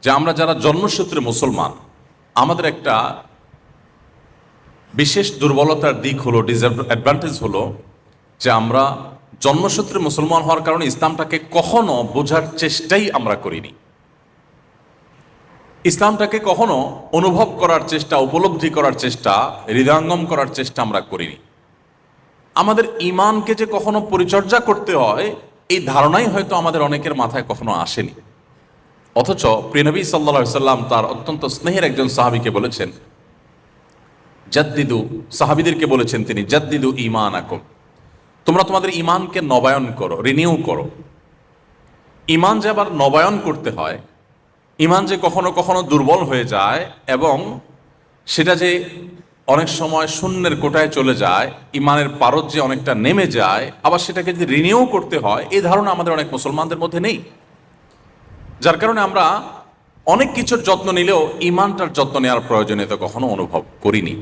যে আমরা যারা জন্মসূত্রে মুসলমান, আমাদের একটা বিশেষ দুর্বলতার দিক হলো, ডিসঅ্যাডভান্টেজ হলো যে আমরা জন্মসূত্রে মুসলমান হওয়ার কারণে ইসলামটাকে কখনো বোঝার চেষ্টাই আমরা করিনি। ইসলামটাকে কখনো অনুভব করার চেষ্টা, উপলব্ধি করার চেষ্টা, হৃদয়ঙ্গম করার চেষ্টা আমরা করিনি। আমাদের ইমানকে যে কখনো পরিচর্যা করতে হয় এই ধারণাই হয়তো আমাদের অনেকের মাথায় কখনো আসেনি। অথচ প্রিয়নবী সাল্লাল্লাহু সাল্লাম তার অত্যন্ত স্নেহের একজন সাহাবীকে বলেছেন, জাদ্দিদু, সাহাবীদেরকে বলেছেন তিনি, জাদ্দিদু ঈমানাকুম, তোমরা তোমাদের ইমানকে নবায়ন করো, রিনিউ করো। ইমান যে আবার নবায়ন করতে হয়, ইমান যে কখনো কখনো দুর্বল হয়ে যায় এবং সেটা যে অনেক সময় শূন্যের কোটায় চলে যায়, ইমানের পারদ যে অনেকটা নেমে যায়, আবার সেটাকে যদি রিনিউ করতে হয়, এই ধারণা আমাদের অনেক মুসলমানদের মধ্যে নেই। যার কারণে আমরা অনেক কিছুর যত্ন নিলেও ইমানটার যত্ন নেওয়ার প্রয়োজনীয়তা কখনো অনুভব করিনি।